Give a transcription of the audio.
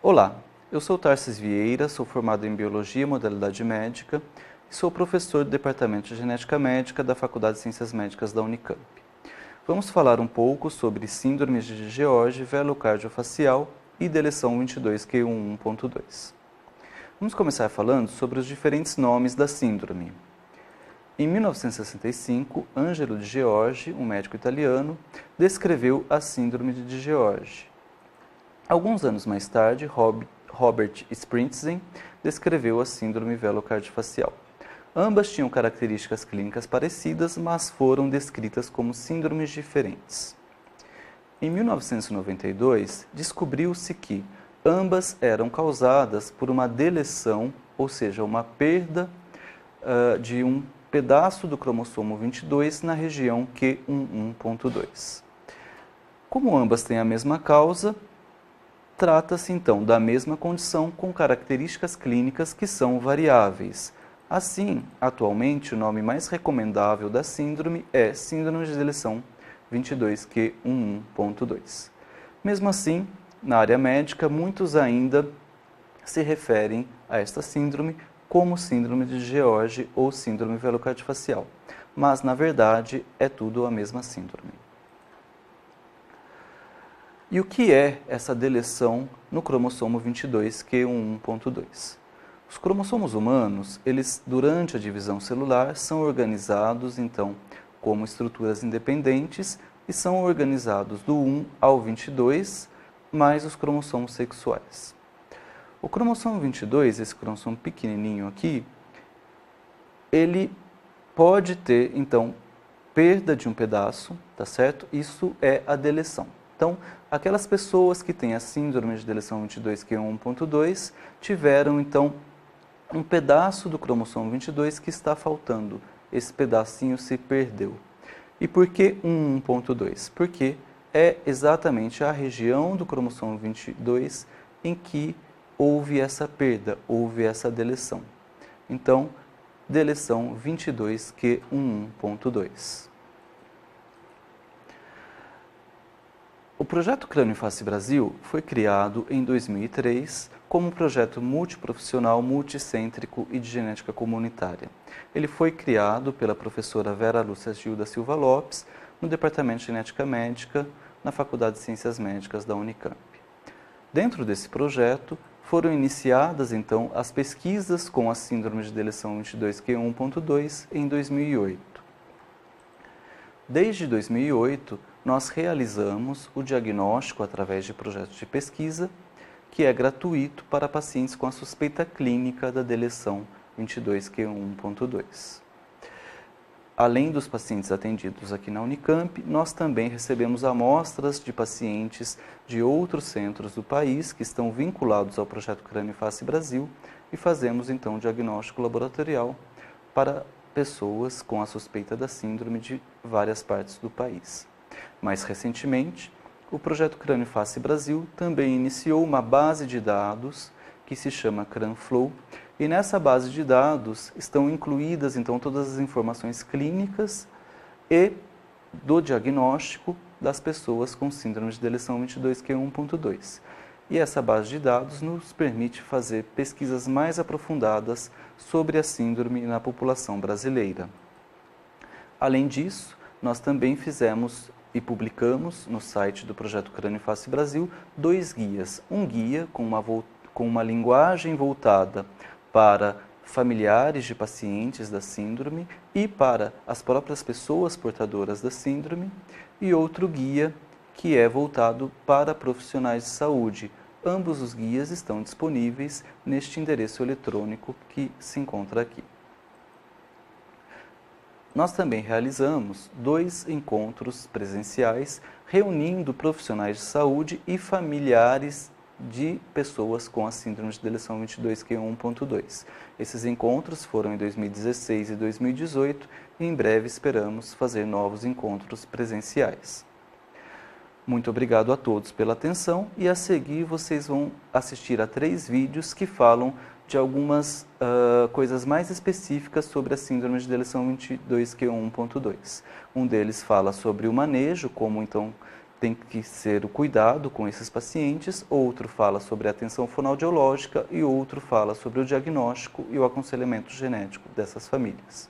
Olá, eu sou Tarsis Vieira, sou formado em Biologia e Modalidade Médica e sou professor do Departamento de Genética Médica da Faculdade de Ciências Médicas da Unicamp. Vamos falar um pouco sobre síndromes de George, velocardiofacial e deleção 22q11.2. Vamos começar falando sobre os diferentes nomes da síndrome. Em 1965, Angelo Di George, um médico italiano, descreveu a síndrome de George. Alguns anos mais tarde, Robert Sprintzen descreveu a síndrome velocardiofacial. Ambas tinham características clínicas parecidas, mas foram descritas como síndromes diferentes. Em 1992, descobriu-se que ambas eram causadas por uma deleção, ou seja, uma perda de um pedaço do cromossomo 22 na região Q11.2. Como ambas têm a mesma causa, trata-se então da mesma condição com características clínicas que são variáveis. Assim, atualmente, o nome mais recomendável da síndrome é síndrome de deleção 22q11.2. Mesmo assim, na área médica, muitos ainda se referem a esta síndrome como síndrome de George ou síndrome velocardiofacial, mas na verdade é tudo a mesma síndrome. E o que é essa deleção no cromossomo 22q11.2? Os cromossomos humanos, eles durante a divisão celular são organizados então como estruturas independentes e são organizados do 1 ao 22 mais os cromossomos sexuais. O cromossomo 22, esse cromossomo pequenininho aqui, ele pode ter então perda de um pedaço, tá certo? Isso é a deleção. Então, aquelas pessoas que têm a síndrome de deleção 22q11.2 tiveram, então, um pedaço do cromossomo 22 que está faltando. Esse pedacinho se perdeu. E por que 11.2? Porque é exatamente a região do cromossomo 22 em que houve essa perda, houve essa deleção. Então, deleção 22q11.2. O projeto Crânio e Face Brasil foi criado em 2003 como um projeto multiprofissional, multicêntrico e de genética comunitária. Ele foi criado pela professora Vera Lúcia Gil da Silva Lopes, no Departamento de Genética Médica, na Faculdade de Ciências Médicas da Unicamp. Dentro desse projeto, foram iniciadas, então, as pesquisas com a síndrome de deleção 22q11.2 em 2008. Desde 2008, nós realizamos o diagnóstico através de projetos de pesquisa, que é gratuito para pacientes com a suspeita clínica da deleção 22q11.2. Além dos pacientes atendidos aqui na Unicamp, nós também recebemos amostras de pacientes de outros centros do país que estão vinculados ao projeto Crânio e Face Brasil e fazemos então o diagnóstico laboratorial para pessoas com a suspeita da síndrome de várias partes do país. Mais recentemente, o projeto Crânio e Face Brasil também iniciou uma base de dados que se chama CranFlow, e nessa base de dados estão incluídas então todas as informações clínicas e do diagnóstico das pessoas com síndrome de deleção 22q11.2. E essa base de dados nos permite fazer pesquisas mais aprofundadas sobre a síndrome na população brasileira. Além disso, nós também fizemos e publicamos no site do Projeto Crânio e Face Brasil 2 guias. Um guia com uma linguagem voltada para familiares de pacientes da síndrome e para as próprias pessoas portadoras da síndrome, e outro guia que é voltado para profissionais de saúde. Ambos os guias estão disponíveis neste endereço eletrônico que se encontra aqui. Nós também realizamos 2 encontros presenciais reunindo profissionais de saúde e familiares de pessoas com a síndrome de deleção 22q11.2. Esses encontros foram em 2016 e 2018 e em breve esperamos fazer novos encontros presenciais. Muito obrigado a todos pela atenção e a seguir vocês vão assistir a 3 vídeos que falam de algumas coisas mais específicas sobre a síndrome de deleção 22q11.2. Um deles fala sobre o manejo, como então tem que ser o cuidado com esses pacientes, outro fala sobre a atenção fonoaudiológica e outro fala sobre o diagnóstico e o aconselhamento genético dessas famílias.